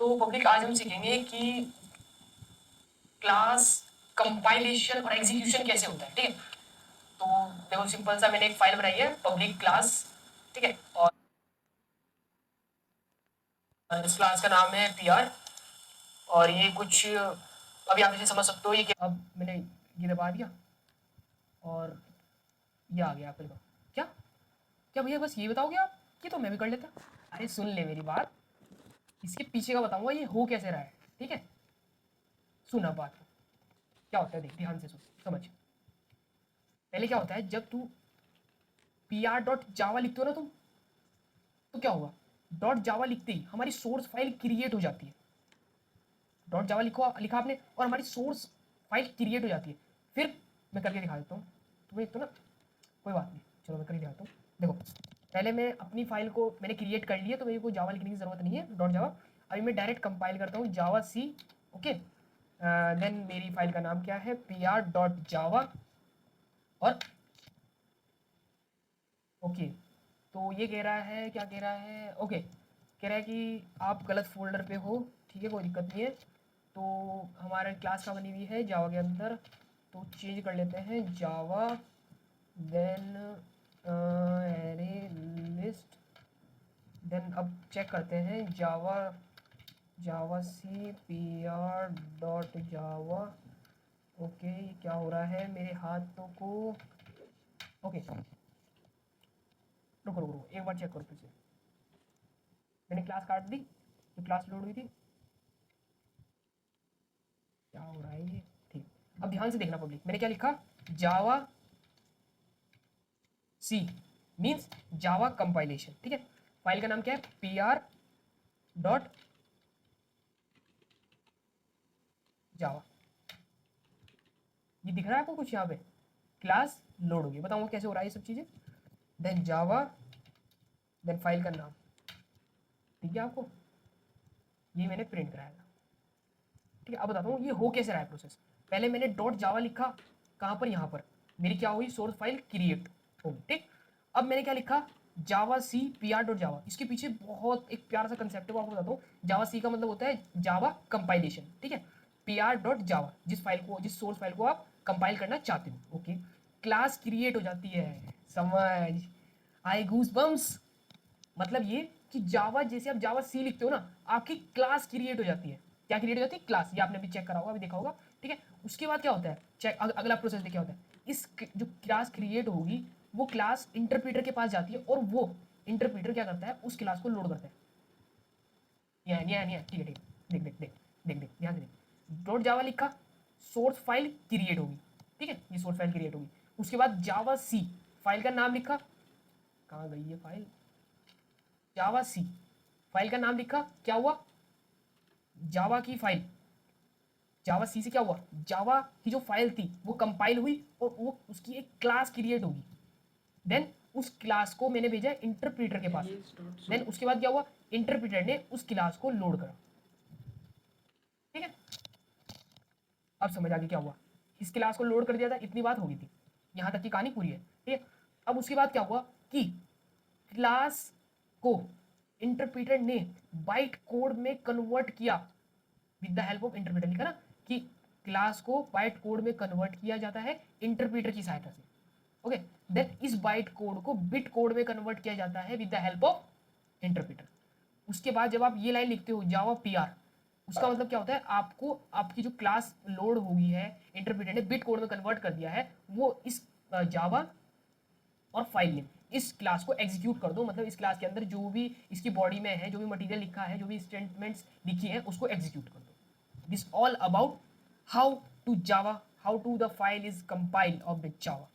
तो पब्लिक आज हम सीखेंगे कि क्लास कंपाइलेशन और एग्जीक्यूशन कैसे होता है। ठीक है, तो देखो सिंपल सा मैंने एक फाइल बनाई है पब्लिक क्लास, ठीक है, और इस क्लास का नाम है pr। और ये कुछ अभी आप इसे समझ सकते हो, ये अब मैंने ये दबा दिया और ये आ गया आपके पास। क्या क्या भैया बस ये बताओगे आप? ये तो मैं भी कर लेता। अरे सुन ले मेरी बात, इसके पीछे का बताऊंगा ये हो कैसे रहा है। ठीक है, सुना बात को क्या होता है, देख ध्यान से सुन समझ। पहले क्या होता है, जब तू pr.java लिखते हो ना तुम, तो क्या होगा, डॉट जावा लिखते ही हमारी सोर्स फाइल क्रिएट हो जाती है। डॉट जावा लिखा आपने और हमारी सोर्स फाइल क्रिएट हो जाती है। फिर मैं करके दिखा देता हूँ तुम्हें तो ना, कोई बात नहीं, चलो मैं करके दिखाता हूँ। देखो पहले मैं अपनी फाइल को मैंने क्रिएट कर लिया, तो मेरे को जावा लिखने की ज़रूरत नहीं है डॉट जावा। अभी मैं डायरेक्ट कंपाइल करता हूँ जावा सी, ओके। देन मेरी फाइल का नाम क्या है, pr.java। और ओके, तो ये कह रहा है, क्या कह रहा है, ओके कह रहा है कि आप गलत फोल्डर पे हो। ठीक है, कोई दिक्कत नहीं है। तो हमारे क्लास का बनी हुई है जावा के अंदर, तो चेंज कर लेते हैं जावा, देन एरे लिस्ट। देन अब चेक करते हैं जावा, जावा सी pr.java। ओके क्या हो रहा है मेरे हाथों को, ओके रुको रुको रुको, एक बार चेक करो फिर से। मैंने क्लास काट दी, जो क्लास लोड हुई थी। क्या हो रहा है ये, ठीक। अब ध्यान से देखना पब्लिक, मैंने क्या लिखा, जावा सी मीन्स जावा कंपाइलेशन। ठीक है, फाइल का नाम क्या है, pr.java। ये दिख रहा है आपको कुछ यहाँ पे, क्लास लोड होगी, बताऊंगा कैसे हो रहा है ये सब चीजें। देन जावा, देन फाइल का नाम, ठीक है आपको, ये मैंने प्रिंट कराया था। ठीक है, अब बताता हूँ ये हो कैसे रहा है प्रोसेस। पहले मैंने डॉट जावा लिखा, कहाँ पर, यहाँ पर मेरी क्या हुई, सोर्स फाइल क्रिएट होगी। ठीक, अब मैंने क्या लिखा, जावा सी pr.java। इसके पीछे बहुत एक प्यारा सा कंसेप्ट है, वो आपको बताता हूँ। जावा सी का मतलब होता है जावा कंपाइलेशन। ठीक है, pr.java जिस फाइल को, जिस सोर्स फाइल को आप कंपाइल करना चाहते हो। ओके, क्लास क्रिएट हो जाती है, समझ आई गूज बम्स। मतलब ये कि जावा, जैसे आप जावा सी लिखते हो ना, आपकी क्लास क्रिएट हो जाती है। क्या क्रिएट हो जाती है, क्लास। ये आपने भी चेक करा होगा, अभी देखा होगा। ठीक है, उसके बाद क्या होता है, चेक अगला प्रोसेस क्या होता है, इस जो क्लास क्रिएट होगी वो क्लास इंटरप्रीटर के पास जाती है, और वो इंटरप्रीटर क्या करता है, उस क्लास को लोड करता है। ठीक है ठीक है, देख देख देख देख देख ध्यान से देख। डॉट जावा लिखा, सोर्स फाइल क्रिएट होगी। ठीक है, ये सोर्स फाइल क्रिएट होगी। उसके बाद जावा सी, फाइल का नाम लिखा, कहाँ गई ये फाइल, जावा सी, फाइल का नाम लिखा, क्या हुआ, जावा की फाइल, जावा सी से क्या हुआ, जावा की जो फाइल थी वो कंपाइल हुई और वो उसकी एक क्लास क्रिएट होगी। देन उस क्लास को मैंने भेजा इंटरप्रीटर के पास। देन उसके बाद क्या हुआ, इंटरप्रीटर ने उस क्लास को लोड करा। ठीक है, अब समझ आ गया क्या हुआ, इस क्लास को लोड कर दिया था, इतनी बात होगी थी, यहां तक की कहानी पूरी है। ठीक है, अब उसके बाद क्या हुआ कि क्लास को इंटरप्रीटर ने बाइट कोड में कन्वर्ट किया with the help of interpreter. लिखा ना कि क्लास को बाइट कोड में कन्वर्ट किया जाता है इंटरप्रीटर की सहायता से। ओके, देन इस बाइट कोड को बिट कोड में कन्वर्ट किया जाता है with the help of interpreter. उसके बाद जब आप ये लाइन लिखते हो जावा pr, उसका मतलब क्या होता है, आपको आपकी जो क्लास लोड हुई है, इंटरप्रीटर ने बिट कोड में कन्वर्ट कर दिया है, वो इस जावा और फाइल नेम, इस क्लास को एग्जीक्यूट कर दो। मतलब इस क्लास के अंदर जो भी इसकी बॉडी में है, जो भी मटेरियल लिखा है, जो भी स्टेटमेंट्स लिखी है, उसको एग्जीक्यूट कर दो। This all about how to Java, how to the file is compile of the Java.